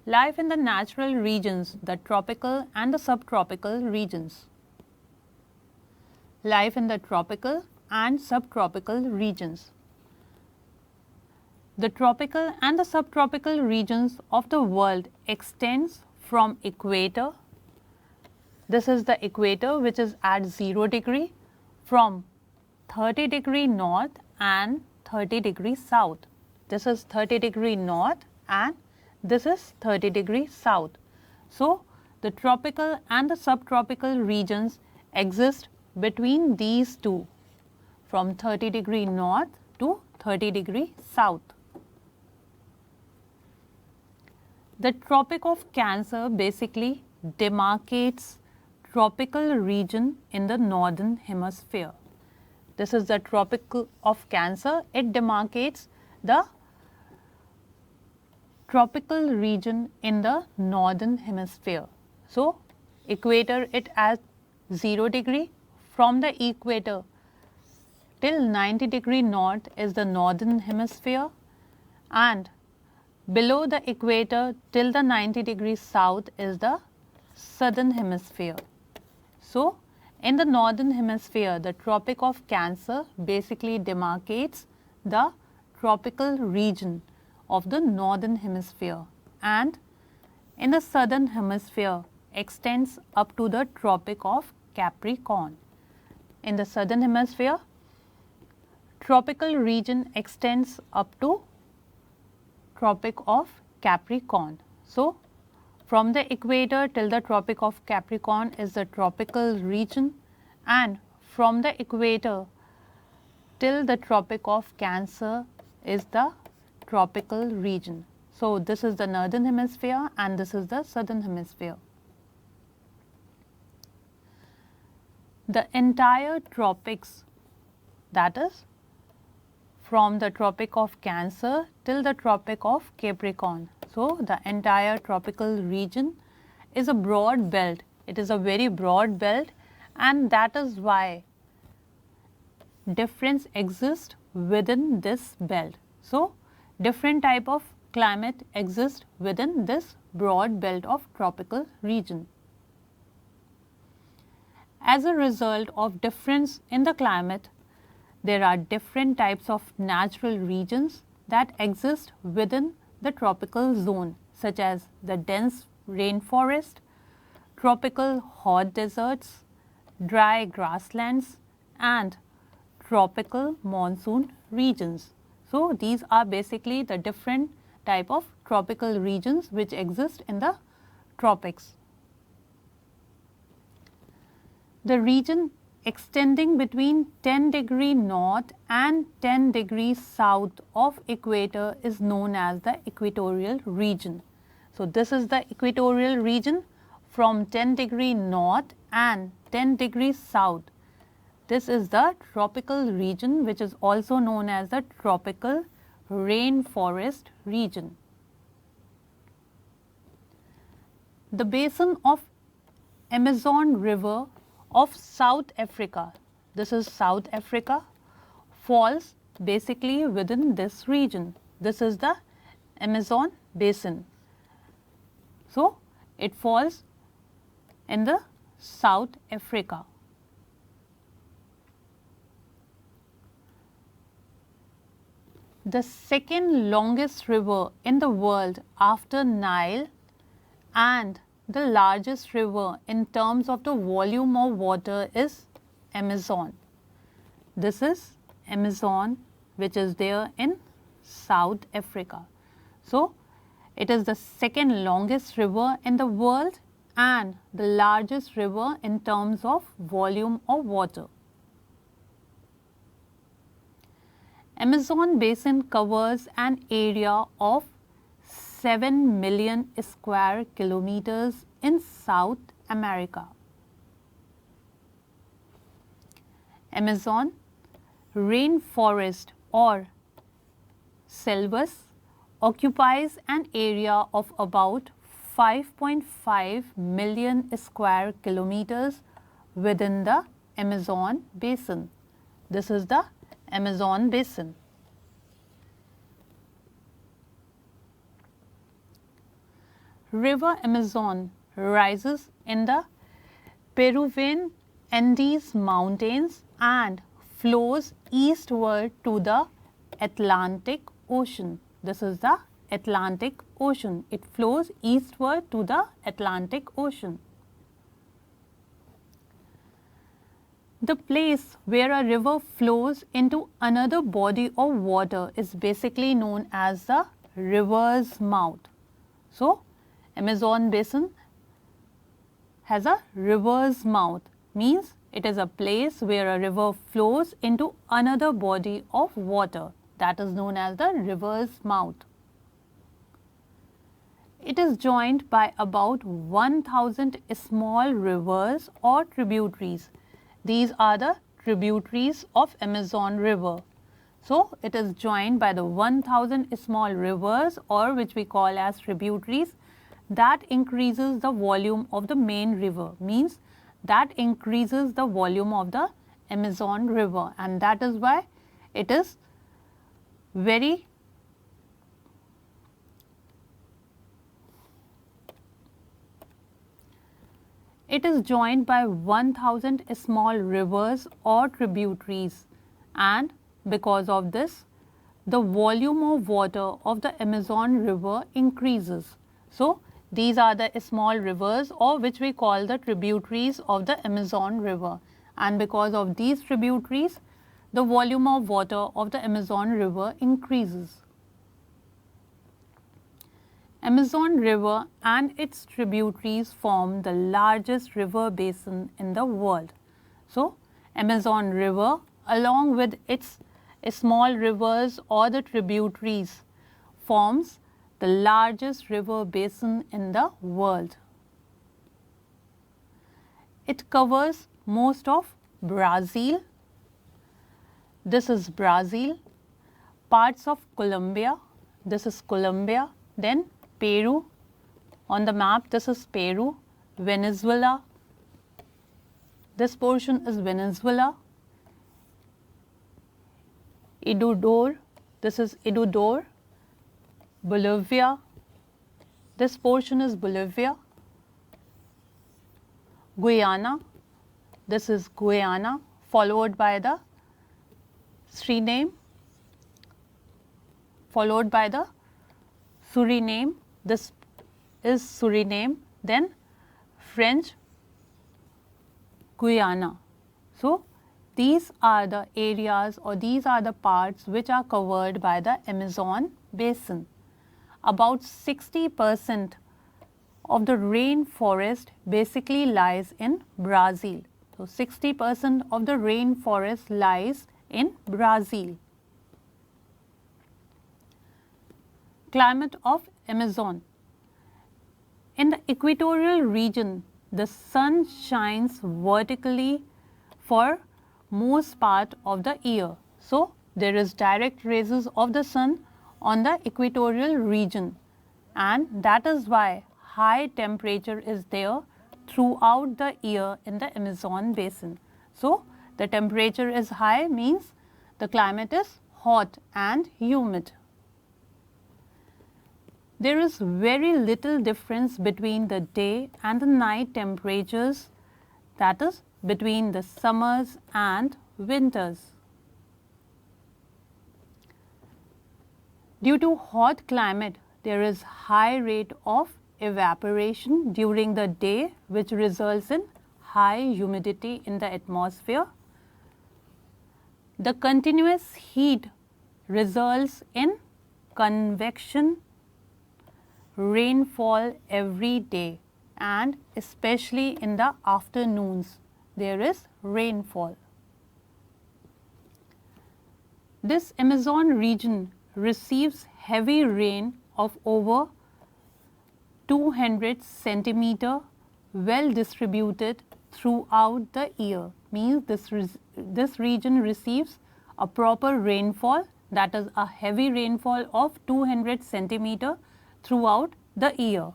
Life in the natural regions, the tropical and the subtropical regions. Life in the tropical and subtropical regions. The tropical and the subtropical regions of the world extends from equator. This is the equator which is at 0 degree from 30 degree north and 30 degree south. This is 30 degree north and this is 30 degree south. So, the tropical and the subtropical regions exist between these two from 30 degree north to 30 degree south. The Tropic of Cancer basically demarcates tropical region in the northern hemisphere. This is the Tropic of Cancer. It demarcates the tropical region in the northern hemisphere. So, equator it at 0 degree. From the equator till 90 degree north is the northern hemisphere, and below the equator till the 90 degree south is the southern hemisphere. So, in the northern hemisphere, the Tropic of Cancer basically demarcates the tropical region of the northern hemisphere, and in the southern hemisphere extends up to the Tropic of Capricorn. In the southern hemisphere, tropical region extends up to Tropic of Capricorn. So, from the equator till the Tropic of Capricorn is the tropical region, and from the equator till the Tropic of Cancer is the tropical region. So, this is the northern hemisphere and this is the southern hemisphere. The entire tropics, that is from the Tropic of Cancer till the Tropic of Capricorn. So, the entire tropical region is a broad belt. It is a very broad belt, and that is why difference exists within this belt. So, different type of climate exists within this broad belt of tropical region. As a result of difference in the climate, there are different types of natural regions that exist within the tropical zone, such as the dense rainforest, tropical hot deserts, dry grasslands, and tropical monsoon regions. So, these are basically the different type of tropical regions which exist in the tropics. The region extending between 10 degree north and 10 degrees south of equator is known as the equatorial region. So, this is the equatorial region from 10 degree north and 10 degrees south. This is the tropical region which is also known as the tropical rainforest region. The basin of Amazon River of South Africa, this is South Africa, falls basically within this region. This is the Amazon basin. So, it falls in the South Africa. The second longest river in the world after Nile and the largest river in terms of the volume of water is Amazon. This is Amazon which is there in South Africa. So, it is the second longest river in the world and the largest river in terms of volume of water. Amazon basin covers an area of 7 million square kilometers in South America. Amazon rainforest or selvas occupies an area of about 5.5 million square kilometers within the Amazon basin. This is the Amazon basin. river Amazon rises in the Peruvian Andes Mountains and flows eastward to the Atlantic Ocean. This is the Atlantic Ocean. It flows eastward to the Atlantic Ocean. The place where a river flows into another body of water is basically known as the river's mouth. So, Amazon basin has a river's mouth, means it is a place where a river flows into another body of water, that is known as the river's mouth. It is joined by about 1000 small rivers or tributaries. These are the tributaries of Amazon river. So, it is joined by the 1000 small rivers, or which we call as tributaries, that increases the volume of the main river, means that increases the volume of the Amazon river, and that is why it is very It is joined by 1000 small rivers or tributaries, and because of this, the volume of water of the Amazon river increases. So, these are the small rivers, or which we call the tributaries of the Amazon river, and because of these tributaries, the volume of water of the Amazon river increases. Amazon river and its tributaries form the largest river basin in the world. So, Amazon river along with its small rivers or the tributaries forms the largest river basin in the world. It covers most of Brazil. This is Brazil, parts of Colombia. This is Colombia, then Peru. On the map, this is Peru, Venezuela. This portion is Venezuela. Ecuador, this is Ecuador, Bolivia. This portion is Bolivia. Guyana, this is Guyana, followed by the Suriname, followed by the Suriname. This is Suriname, then French Guyana. So, these are the areas, or these are the parts which are covered by the Amazon basin. About 60% of the rainforest basically lies in Brazil. So, 60% of the rainforest lies in Brazil. Climate of Amazon. In the equatorial region, the sun shines vertically for most part of the year. So, there is direct rays of the sun on the equatorial region, and that is why high temperature is there throughout the year in the Amazon basin. So, the temperature is high, means the climate is hot and humid. There is very little difference between the day and the night temperatures, that is between the summers and winters. Due to hot climate, there is high rate of evaporation during the day, which results in high humidity in the atmosphere. The continuous heat results in convection rainfall every day, and especially in the afternoons there is rainfall. This Amazon region receives heavy rain of over 200 centimeter, well distributed throughout the year, means this region receives a proper rainfall, that is a heavy rainfall of 200 centimeter throughout the year.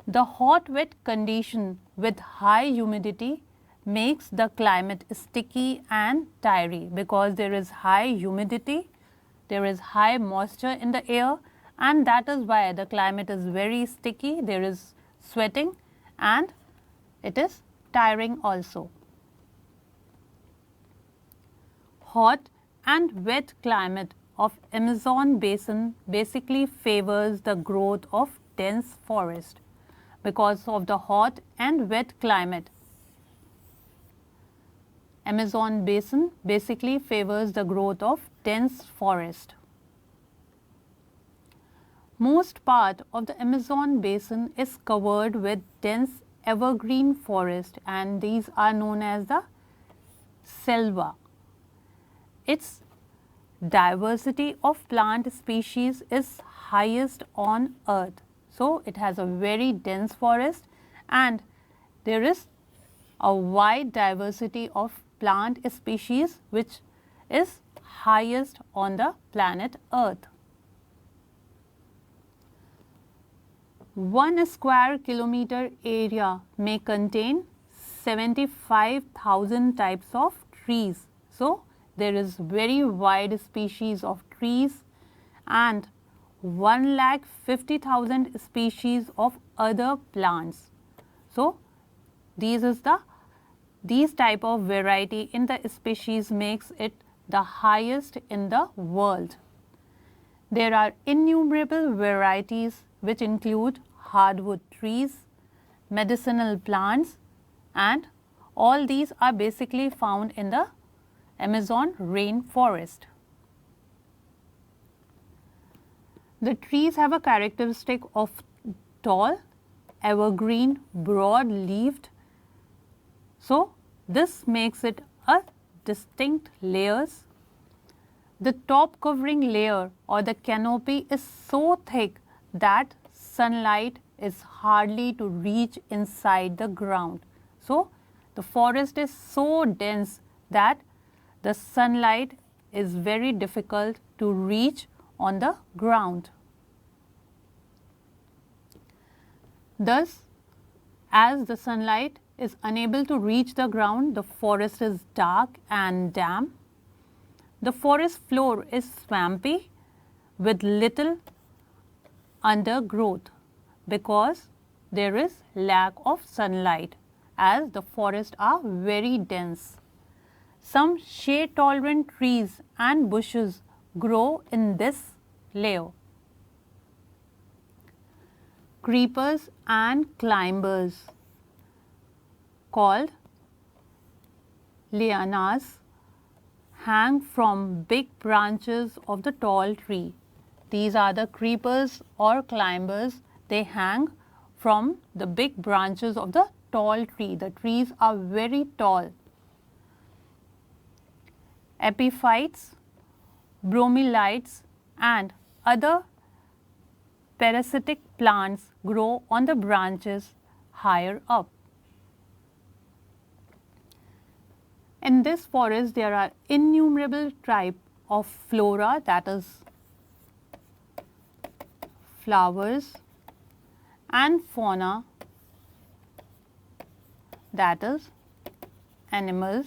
The hot wet condition with high humidity makes the climate sticky and tiry, because there is high humidity, there is high moisture in the air, and that is why the climate is very sticky, there is sweating and it is tiring also. Hot and wet climate of Amazon basin basically favors the growth of dense forest. Because of the hot and wet climate, Amazon basin basically favors the growth of dense forest. Most part of the Amazon basin is covered with dense evergreen forest, and these are known as the selva. Its diversity of plant species is highest on earth. So, it has a very dense forest and there is a wide diversity of plant species which is highest on the planet Earth. 1 square kilometer area may contain 75,000 types of trees. So, there is very wide species of trees and 1,50,000 species of other plants. So, these type of variety in the species makes it the highest in the world. There are innumerable varieties which include hardwood trees, medicinal plants, and all these are basically found in the Amazon rainforest. The trees have a characteristic of tall, evergreen, broad-leaved. So, this makes it a distinct layers. The top covering layer or the canopy is so thick that sunlight is hardly to reach inside the ground. So, the forest is so dense that the sunlight is very difficult to reach on the ground. Thus, as the sunlight is unable to reach the ground, the forest is dark and damp. The forest floor is swampy with little undergrowth because there is lack of sunlight as the forests are very dense. Some shade tolerant trees and bushes grow in this layer. Creepers and climbers called lianas hang from big branches of the tall tree. These are the creepers or climbers. They hang from the big branches of the tall tree. The trees are very tall. Epiphytes, bromeliads and other parasitic plants grow on the branches higher up. In this forest, there are innumerable types of flora, that is flowers, and fauna, that is animals.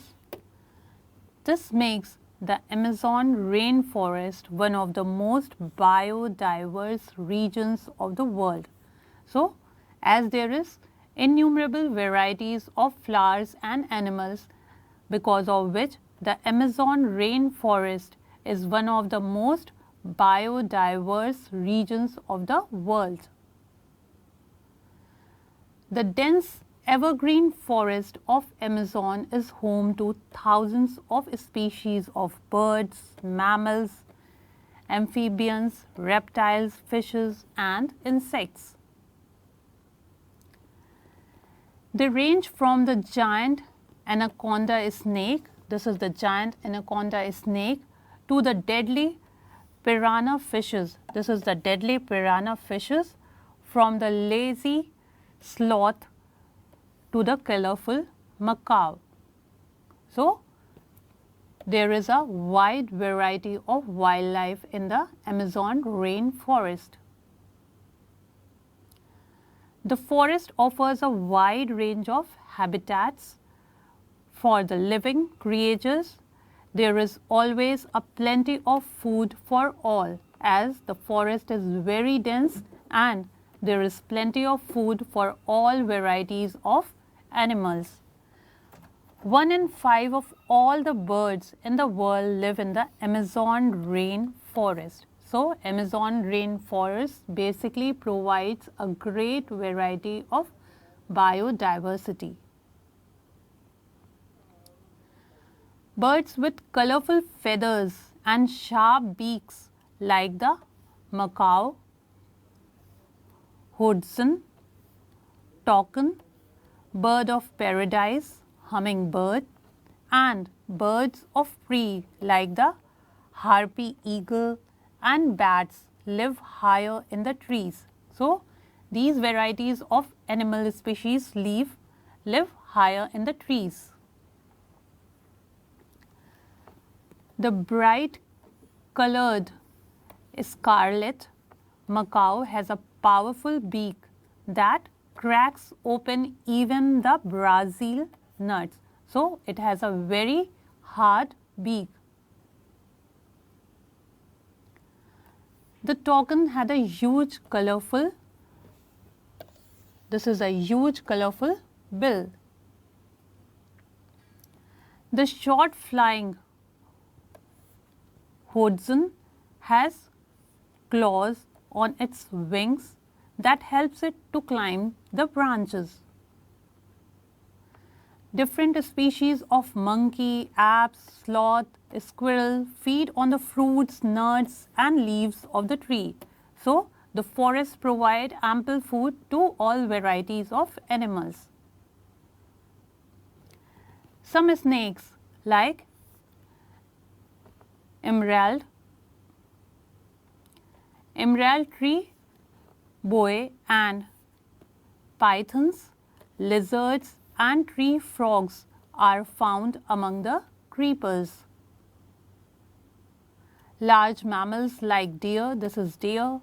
This makes the Amazon rainforest one of the most biodiverse regions of the world. So, as there is innumerable varieties of flowers and animals, because of which the Amazon rainforest is one of the most biodiverse regions of the world. The dense evergreen forest of Amazon is home to thousands of species of birds, mammals, amphibians, reptiles, fishes and insects. They range from the giant anaconda snake, this is the giant anaconda snake, to the deadly piranha fishes, this is the deadly piranha fishes, from the lazy sloth to the colorful macaw. So, there is a wide variety of wildlife in the Amazon rainforest. The forest offers a wide range of habitats for the living creatures. There is always a plenty of food for all, as the forest is very dense and there is plenty of food for all varieties of animals. 1 in 5 of all the birds in the world live in the Amazon rainforest. So, Amazon rainforest basically provides a great variety of biodiversity. Birds with colorful feathers and sharp beaks like the macaw, hoodson, toucan, bird of paradise, hummingbird, and birds of prey like the harpy eagle and bats live higher in the trees. So, these varieties of animal species live higher in the trees. The bright colored scarlet macaw has a powerful beak that cracks open even the Brazil nuts. So, it has a very hard beak. The toucan had a huge colorful, this is a huge colorful bill. The short flying hoodson has claws on its wings that helps it to climb the branches. Different species of monkey, apes, sloth, squirrel feed on the fruits, nuts and leaves of the tree. So, the forests provide ample food to all varieties of animals. Some snakes like emerald tree boa and pythons, lizards and tree frogs are found among the creepers. Large mammals like deer, this is deer,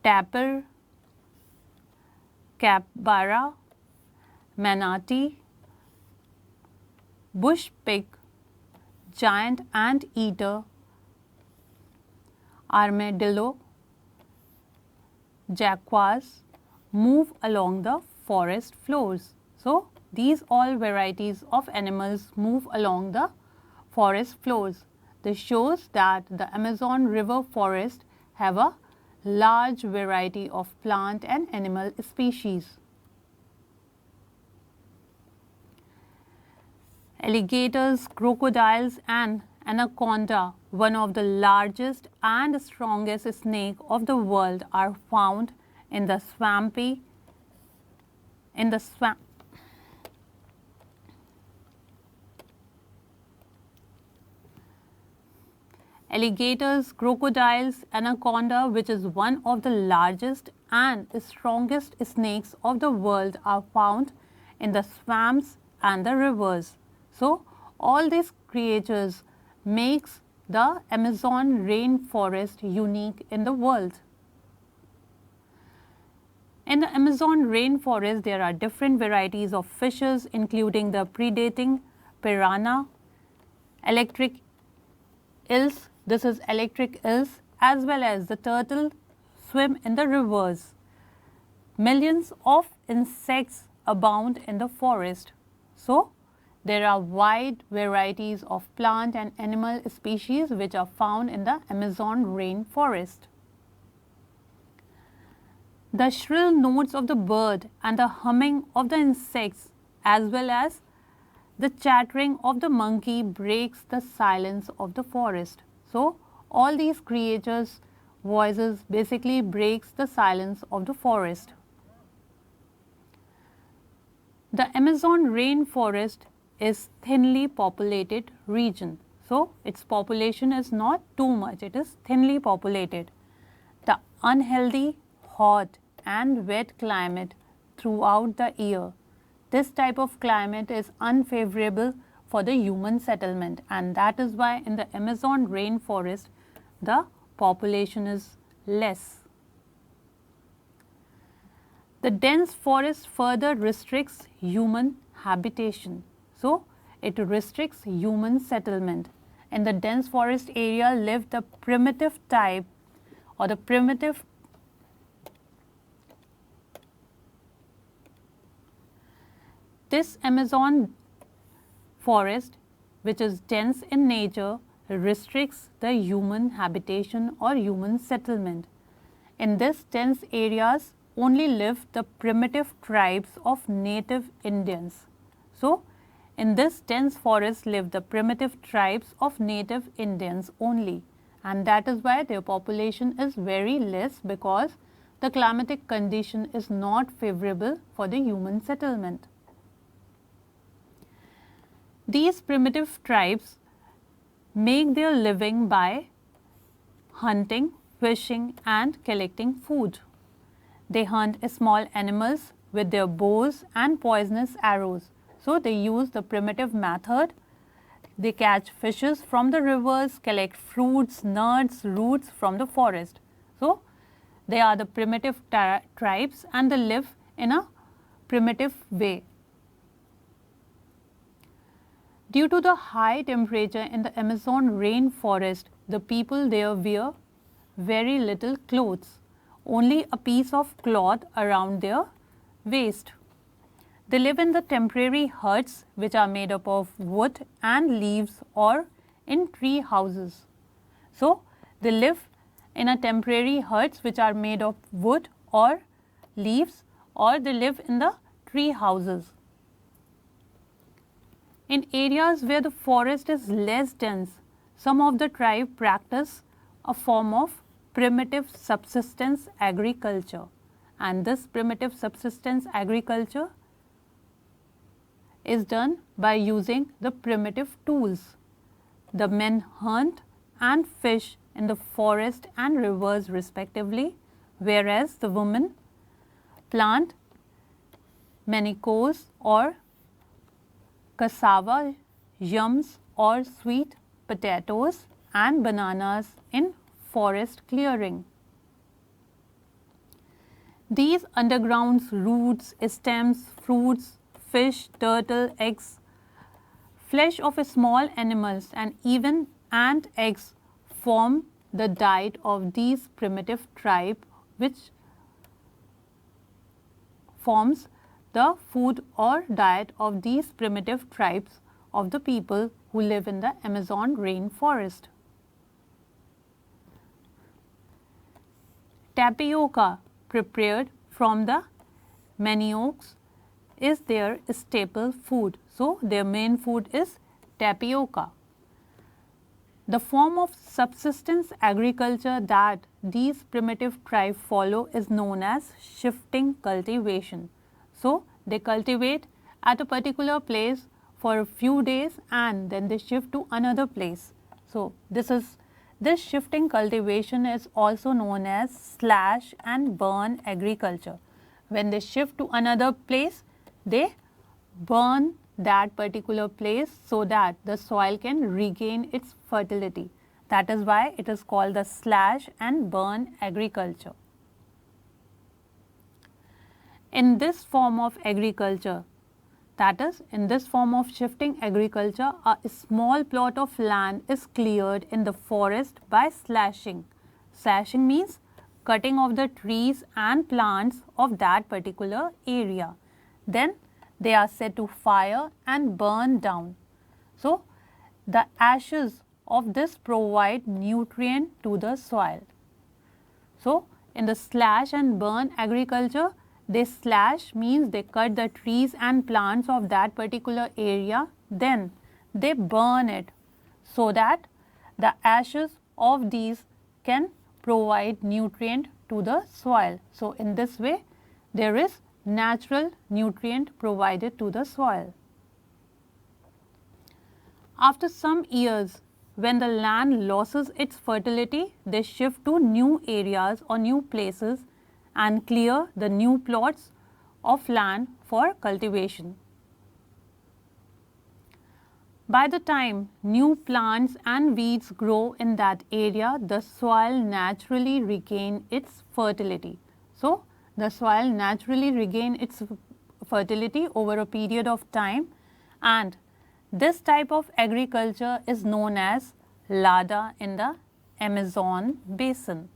tapir, capybara, manatee, bush pig, giant anteater, armadillo, jaguars move along the forest floors. So, these all varieties of animals move along the forest floors. This shows that the Amazon river forest have a large variety of plant and animal species. Alligators, crocodiles and anaconda, one of the largest and strongest snake of the world, are found in the swamp. Alligators, crocodiles, anaconda, which is one of the largest and strongest snakes of the world, are found in the swamps and the rivers. So, all these creatures makes the Amazon rainforest unique in the world. In the Amazon rainforest, there are different varieties of fishes, including the predating piranha, electric eels, this is electric eels, as well as the turtle swim in the rivers. Millions of insects abound in the forest. So, there are wide varieties of plant and animal species which are found in the Amazon rainforest. The shrill notes of the bird and the humming of the insects, as well as the chattering of the monkey, breaks the silence of the forest. So, all these creatures' voices basically breaks the silence of the forest. The Amazon rainforest is thinly populated region. So, its population is not too much, it is thinly populated. The unhealthy, hot and wet climate throughout the year. This type of climate is unfavorable for the human settlement, and that is why in the Amazon rainforest the population is less. The dense forest further restricts human habitation. So, it restricts human settlement. In the dense forest area live the primitive type or the primitive this Amazon forest, which is dense in nature, restricts the human habitation or human settlement. In this dense areas only live the primitive tribes of native Indians. So, in this dense forest live the primitive tribes of native Indians only, and that is why their population is very less, because the climatic condition is not favorable for the human settlement. These primitive tribes make their living by hunting, fishing and collecting food. They hunt small animals with their bows and poisonous arrows. So, they use the primitive method. They catch fishes from the rivers, collect fruits, nuts, roots from the forest. So, they are the primitive tribes and they live in a primitive way. Due to the high temperature in the Amazon rainforest, the people there wear very little clothes, only a piece of cloth around their waist. They live in the temporary huts which are made up of wood and leaves or in tree houses. So, they live in a temporary huts which are made of wood or leaves, or they live in the tree houses. In areas where the forest is less dense, some of the tribe practice a form of primitive subsistence agriculture, and this primitive subsistence agriculture is done by using the primitive tools. The men hunt and fish in the forest and rivers respectively, whereas the women plant manicos or cassava, yams or sweet potatoes and bananas in forest clearing. These underground roots, stems, fruits, fish, turtle, eggs, flesh of small animals and even ant eggs form the diet of these primitive tribe, which forms the food or diet of these primitive tribes of the people who live in the Amazon rainforest. Tapioca prepared from the maniocs is their staple food. So, their main food is tapioca. The form of subsistence agriculture that these primitive tribes follow is known as shifting cultivation. So, they cultivate at a particular place for a few days and then they shift to another place. So, this shifting cultivation is also known as slash and burn agriculture. When they shift to another place, they burn that particular place so that the soil can regain its fertility. That is why it is called the slash and burn agriculture. In this form of agriculture, that is, in this form of shifting agriculture, a small plot of land is cleared in the forest by slashing. Slashing means cutting of the trees and plants of that particular area. Then they are set to fire and burn down. So, the ashes of this provide nutrient to the soil. So, in the slash and burn agriculture, they slash means they cut the trees and plants of that particular area, then they burn it so that the ashes of these can provide nutrient to the soil. So, in this way there is natural nutrient provided to the soil. After some years, when the land loses its fertility, they shift to new areas or new places and clear the new plots of land for cultivation. By the time new plants and weeds grow in that area, the soil naturally regain its fertility. So, the soil naturally regain its fertility over a period of time, and this type of agriculture is known as Lada in the Amazon basin.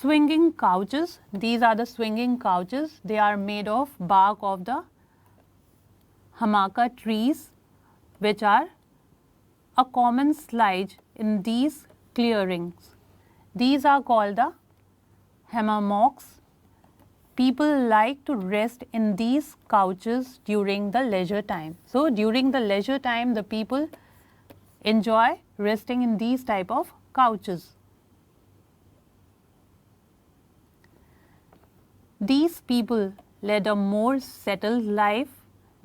Swinging couches. These are the swinging couches. They are made of bark of the hamaca trees, which are a common silage in these clearings. These are called the hammocks. People like to rest in these couches during the leisure time. So, during the leisure time, the people enjoy resting in these type of couches. These people led a more settled life.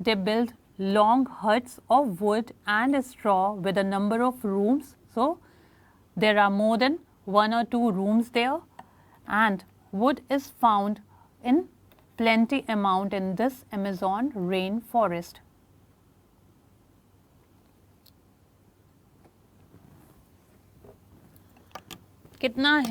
They built long huts of wood and straw with a number of rooms. So, there are more than 1 or 2 rooms there, and wood is found in plenty amount in this Amazon rainforest. कितना है